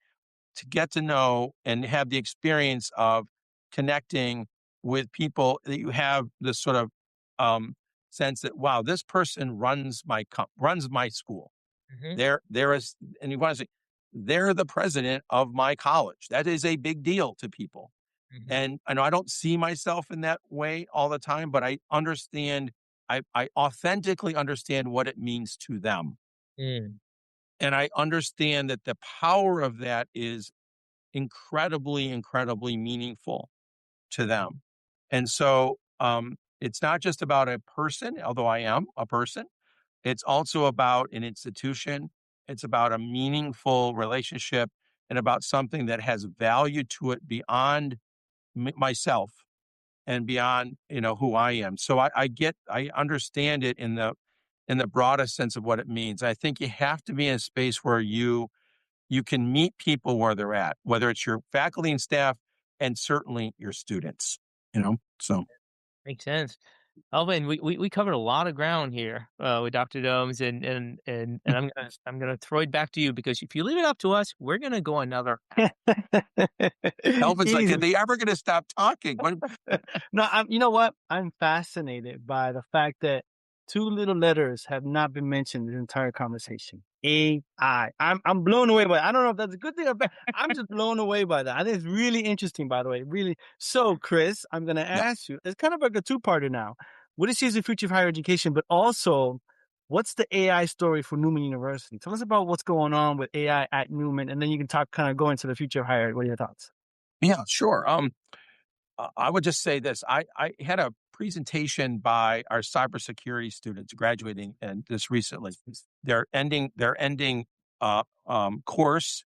to get to know and have the experience of connecting with people that you have this sort of sense that, wow, this person runs my school. There is, and you want to say, they're the president of my college. That is a big deal to people. And I know I don't see myself in that way all the time, but I understand, I authentically understand what it means to them. And I understand that the power of that is incredibly, incredibly meaningful to them. And so it's not just about a person, although I am a person. It's also about an institution. It's about a meaningful relationship and about something that has value to it beyond myself and beyond, who I am. So I understand it in the broadest sense of what it means. I think you have to be in a space where you can meet people where they're at, whether it's your faculty and staff and certainly your students, so. Makes sense. Alvin, we covered a lot of ground here with Dr. Domes, and I'm gonna throw it back to you, because if you leave it up to us, we're gonna go another. Elvin's like, are they ever gonna stop talking? No, you know what? I'm fascinated by the fact that two little letters have not been mentioned in the entire conversation. AI. I'm blown away by it. I don't know if that's a good thing or bad. I'm just blown away by that. I think it's really interesting, by the way. Really. So, Chris, I'm going to ask you, it's kind of like a two-parter now. What do you see as the future of higher education? But also, what's the AI story for Newman University? Tell us about what's going on with AI at Newman, and then you can go into the future of higher. What are your thoughts? Yeah, sure. I would just say this. I had a presentation by our cybersecurity students graduating and this recently. Their ending course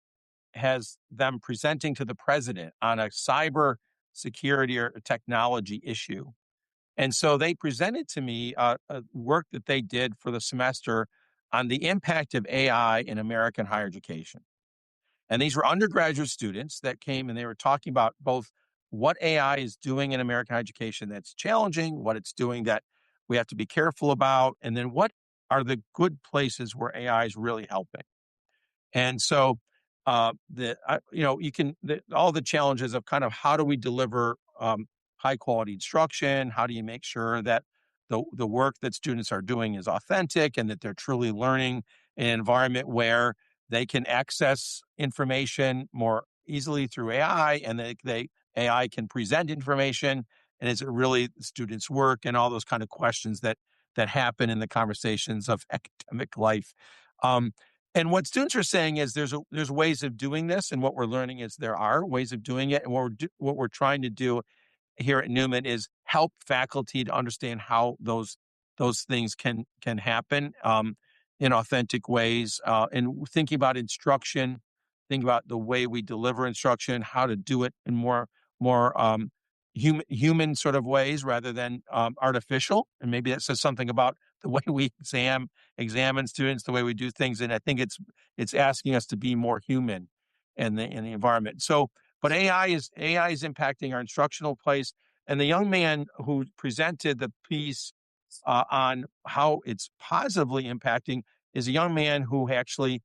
has them presenting to the president on a cyber security or technology issue. And so they presented to me a work that they did for the semester on the impact of AI in American higher education. And these were undergraduate students that came, and they were talking about both what AI is doing in American higher education that's challenging, what it's doing that we have to be careful about, and then what are the good places where AI is really helping. And so, all the challenges of kind of how do we deliver high quality instruction? How do you make sure that the work that students are doing is authentic and that they're truly learning in an environment where they can access information more easily through AI, and AI can present information, and is it really the students' work, and all those kind of questions that that happen in the conversations of academic life. And what students are saying is there's ways of doing this, and what we're learning is there are ways of doing it. And what we're trying to do here at Newman is help faculty to understand how those things can happen in authentic ways, and thinking about instruction, think about the way we deliver instruction, how to do it in more human sort of ways rather than artificial. And maybe that says something about the way we examine students, the way we do things. And I think it's asking us to be more human in the environment. So, but AI is impacting our instructional place. And the young man who presented the piece on how it's positively impacting is a young man who actually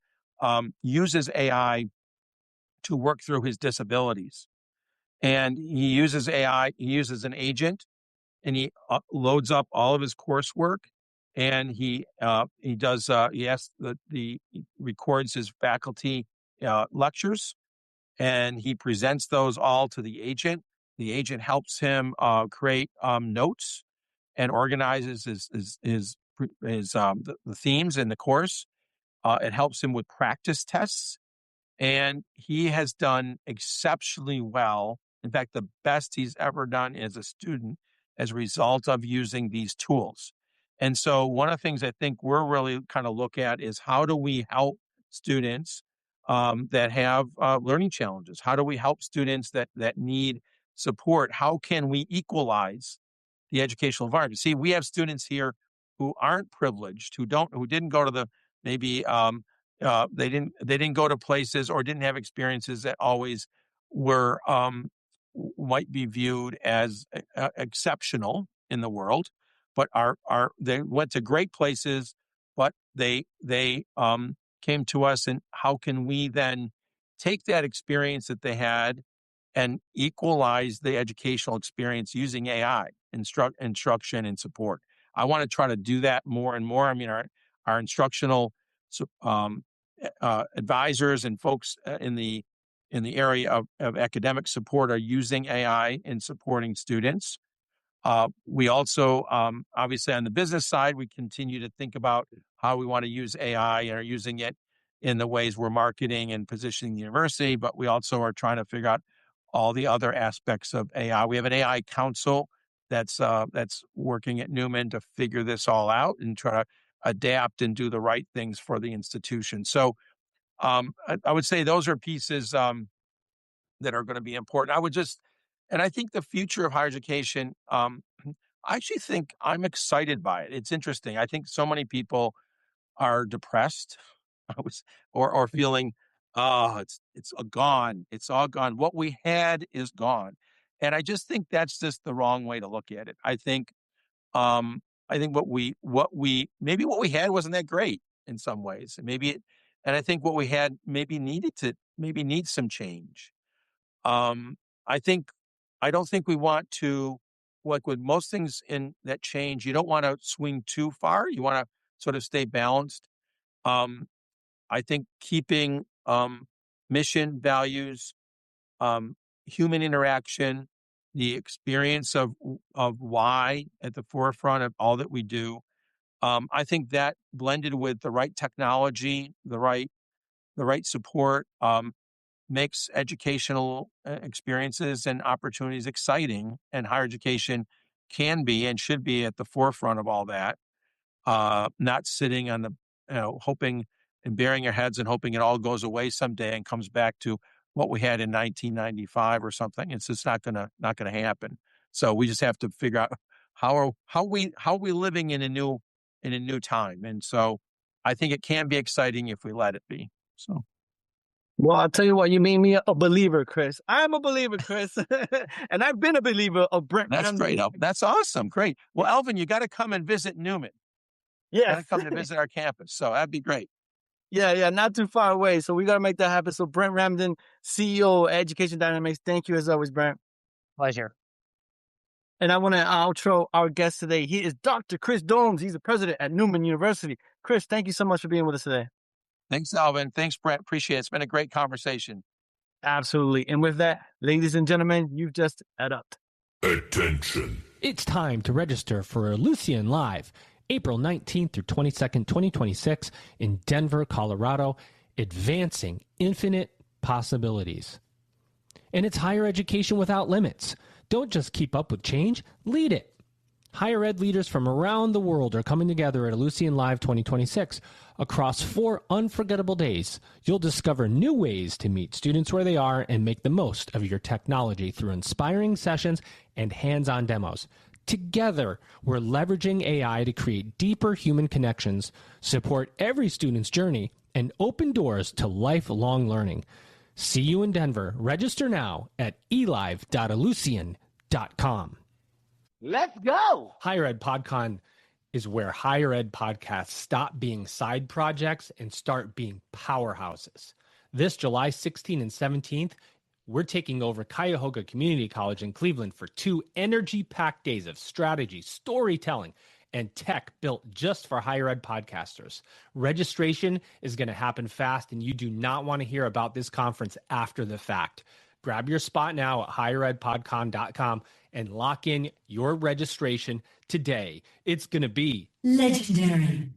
uses AI to work through his disabilities. And he uses AI, he uses an agent, and he loads up all of his coursework, and he records his faculty lectures, and he presents those all to the agent. The agent helps him create notes and organizes the themes in the course. It helps him with practice tests, and he has done exceptionally well. In fact, the best he's ever done as a student as a result of using these tools. And so one of the things I think we're really kind of look at is how do we help students that have learning challenges? How do we help students that need support? How can we equalize the educational environment? See, we have students here who aren't privileged, who didn't go to the maybe they didn't go to places or didn't have experiences that always were might be viewed as exceptional in the world, but they went to great places, but they came to us, and how can we then take that experience that they had and equalize the educational experience using AI, instruction and support? I want to try to do that more and more. I mean, our instructional advisors and folks in the area of academic support are using AI in supporting students. We also, obviously on the business side, we continue to think about how we want to use AI and are using it in the ways we're marketing and positioning the university, but we also are trying to figure out all the other aspects of AI. We have an AI council that's working at Newman to figure this all out and try to adapt and do the right things for the institution. So I would say those are pieces that are going to be important. And I think the future of higher education, I actually think I'm excited by it. It's interesting. I think so many people are depressed or feeling, it's gone. It's all gone. What we had is gone. And I just think that's just the wrong way to look at it. I think what we had wasn't that great in some ways. And I think what we had maybe needs some change. I don't think we want to, like with most things in that change, you don't want to swing too far. You want to sort of stay balanced. I think keeping mission, values, human interaction, the experience of why at the forefront of all that we do. I think that blended with the right technology, the right support, makes educational experiences and opportunities exciting, and higher education can be and should be at the forefront of all that. Not sitting on the, hoping and burying our heads and hoping it all goes away someday and comes back to what we had in 1995 or something. It's just not gonna happen. So we just have to figure out how we living in a new time. And so I think it can be exciting if we let it be. So. Well, I'll tell you what, you made me a believer, Chris. I'm a believer, Chris. And I've been a believer of Brent That's Ramsey. great. That's awesome. Great. Well, Elvin, you got to come and visit Newman. Yeah. Got to come to visit our campus. So that'd be great. Yeah, not too far away. So we got to make that happen. So Brent Ramsden, CEO of Education Dynamics. Thank you as always, Brent. Pleasure. And I want to outro our guest today. He is Dr. Chris Domes. He's the president at Newman University. Chris, thank you so much for being with us today. Thanks, Alvin. Thanks, Brent. Appreciate it. It's been a great conversation. Absolutely. And with that, ladies and gentlemen, you've just EdUp. Attention. It's time to register for Lucian Live, April 19th through 22nd, 2026 in Denver, Colorado, Advancing Infinite Possibilities. And it's higher education without limits. Don't just keep up with change, lead it. Higher ed leaders from around the world are coming together at Ellucian Live 2026. Across 4 unforgettable days, you'll discover new ways to meet students where they are and make the most of your technology through inspiring sessions and hands-on demos. Together, we're leveraging AI to create deeper human connections, support every student's journey, and open doors to lifelong learning. See you in Denver. Register now at elive.ellucian.com. Let's go. Higher Ed PodCon is where higher ed podcasts stop being side projects and start being powerhouses. This July 16th and 17th, we're taking over Cuyahoga Community College in Cleveland for 2 energy-packed days of strategy, storytelling, and tech built just for higher ed podcasters. Registration is going to happen fast, and you do not want to hear about this conference after the fact. Grab your spot now at higheredpodcon.com and lock in your registration today. It's going to be legendary.